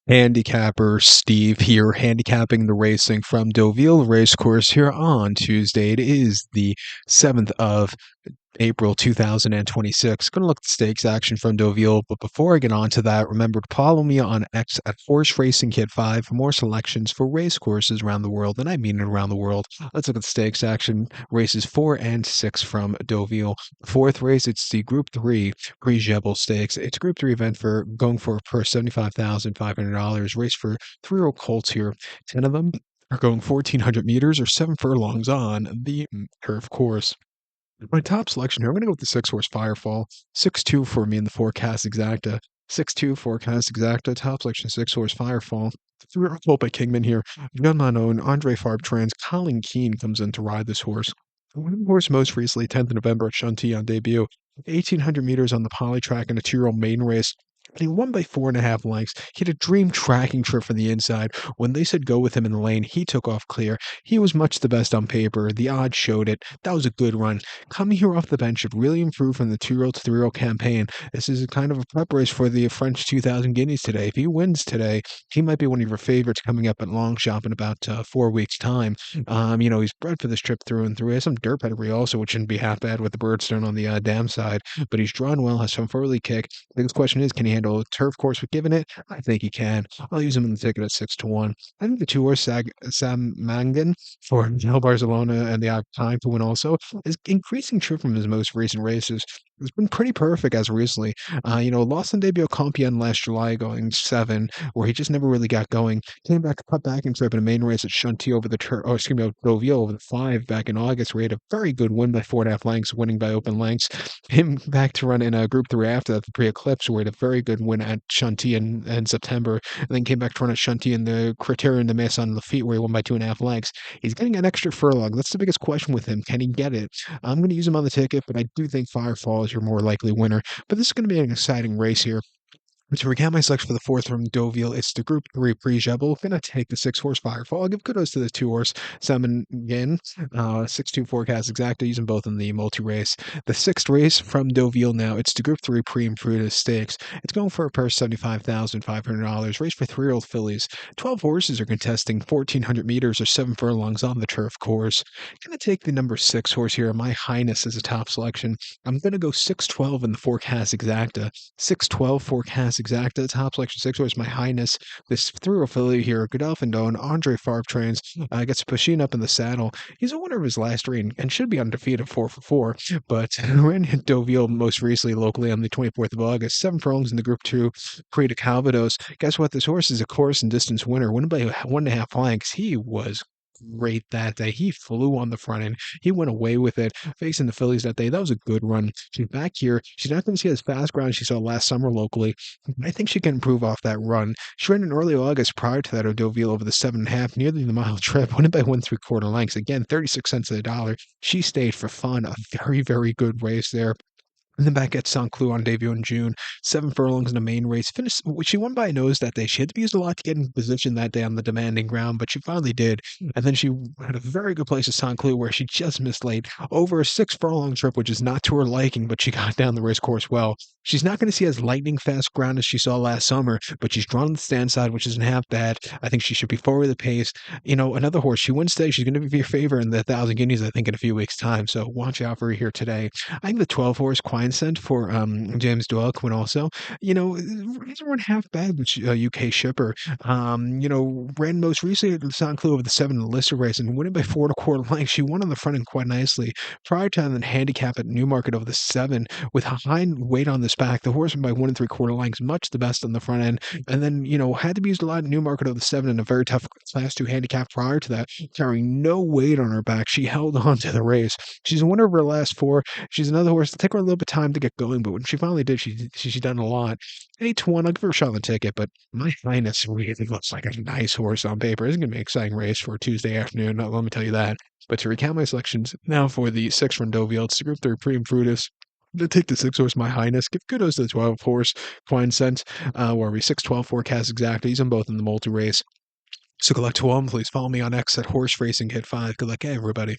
Handicapper Steve here, handicapping the racing from Deauville Racecourse here on Tuesday. It is the 7th of April 2026. Going to look at the stakes action from Deauville, but before I get on to that, remember to follow me on X at Horse Racing Kid 5 for more selections for race courses around the world, and I mean it around the world. Let's look at the stakes action, races 4 and 6 from Deauville. Fourth race, it's the Group 3 PRIX DJEBEL Stakes. It's a Group 3 event for going for a purse $75,500. Race for 3-year-old colts here. 10 of them are going 1,400 meters or 7 furlongs on the turf course. My top selection here, I'm going to go with the 6-horse Firefall. 6-2 for me in the forecast exacta. 6-2 forecast exacta. Top selection 6-horse Firefall. 3-year-old Hope by Kingman here. None unknown. Andre Farb Trans. Colin Keane comes in to ride this horse. One horse most recently, 10th of November at Chantilly on debut. 1,800 meters on the poly track in a 2-year-old maiden race. And he won by 4.5 lengths. He had a dream tracking trip from the inside. When they said go with him in the lane, he took off clear. He was much the best on paper. The odds showed it. That was a good run. Coming here off the bench should really improve from the 2-year-old to 3-year-old campaign. This is kind of a prep race for the French 2,000 guineas today. If he wins today, he might be one of your favorites coming up at Longchamp in about 4 weeks' time. He's bred for this trip through and through. He has some dirt pedigree also, which shouldn't be half bad with the Birdstone on the dam side. But he's drawn well, has some early kick. The biggest question is, can he handle a turf course with giving it? I think he can. I'll use him in the ticket at 6-1. I think the 2-horse Sam Mangan for Gel Barcelona and the time to win also is increasing true from his most recent races. It's been pretty perfect as recently. Lost on debut Compiègne last July going 7, where he just never really got going. Came back to cut back and trip in a main race at Chantilly over the Deauville over the 5 back in August, where he had a very good win by 4.5 lengths, winning by open lengths. Him back to run in a Group 3 after that, the pre-eclipse, where he had a very good win at Chantilly in September, and then came back to run at Chantilly in the Criterion de Maison Lafitte, where he won by 2.5 lengths. He's getting an extra furlong. That's the biggest question with him. Can he get it? I'm going to use him on the ticket, but I do think Firefall is your more likely winner. But this is going to be an exciting race here. To recap my selection for the fourth from Deauville, it's the Group 3 PRIX DJEBEL. I'm going to take the 6-horse Firefall. I'll give kudos to the 2-horse Salmon Yin. 6-2 forecast exacta, using both in the multi-race. The 6th race from Deauville now, it's the Group 3 IMPRUDENCE Stakes. It's going for a purse $75,500. Race for 3-year-old fillies. 12 horses are contesting 1,400 meters or 7 furlongs on the turf course. I'm going to take the number 6 horse here, My Highness, as a top selection. I'm going to go 6-12 in the forecast exacta. 6-12 forecast exacta. Top selection 6-horse My Highness. This 3-year-old filly here, Godolphin Doan, Andre Farb Trains, gets Pachin up in the saddle. He's a winner of his last reign and should be undefeated 4-4, but ran at Deauville most recently locally on the 24th of August. 7 furlongs in the Group 2 Prix de Calvados. Guess what? This horse is a course and distance winner, winning by 1.5 lengths. He was great that day. He flew on the front end. He went away with it, facing the fillies that day. That was a good run. She's back here. She's not going to see as fast ground as she saw last summer locally. I think she can improve off that run. She ran in early August prior to that at Deauville over the 7.5, nearly the mile trip, winning by 1.75 lengths. Again, 36 cents of the dollar. She stayed for fun. A very, very good race there. And then back at St. Cloud on debut in June, 7 furlongs in the main race. Finished. She won by a nose that day. She had to be used a lot to get in position that day on the demanding ground, but she finally did. And then she had a very good place at St. Cloud where she just missed late over a 6-furlong trip, which is not to her liking, but she got down the race course well. She's not going to see as lightning fast ground as she saw last summer, but she's drawn on the stand side, which isn't half bad. I think she should be forward the pace. Another horse, she wins today. She's going to be your favorite in the 1,000 guineas, I think, in a few weeks' time. So watch out for her here today. I think the 12-horse Quinscent for James Doyle Quinn also. He's run half bad with UK Shipper. Ran most recently at St. Cloud over the 7 in the Lister race and winning by 4.25 lengths. She won on the front end quite nicely. Prior to the handicap at Newmarket over the 7 with a high weight on this back. The horse went by 1.75 lengths, much the best on the front end. And then, had to be used a lot in Newmarket over the 7 in a very tough Class 2 handicap prior to that, carrying no weight on her back. She held on to the race. She's a winner of her last 4. She's another horse. It'll take her a little bit of time to get going, but when she finally did, she's done a lot. 8-1, I'll give her a shot on the ticket, but My Highness really looks like a nice horse on paper. It's going to be an exciting race for a Tuesday afternoon, let me tell you that. But to recount my selections, now for the 6 from Deauville, it's the Group 3 IMPRUDENCE. To take the 6-horse My Highness, give kudos to the 12-horse Quinscent, where we 6-12 forecast exacta. Use them both in the multi-race. So good luck to all. Please follow me on X at Horse Racing Kid 5. Good luck, everybody.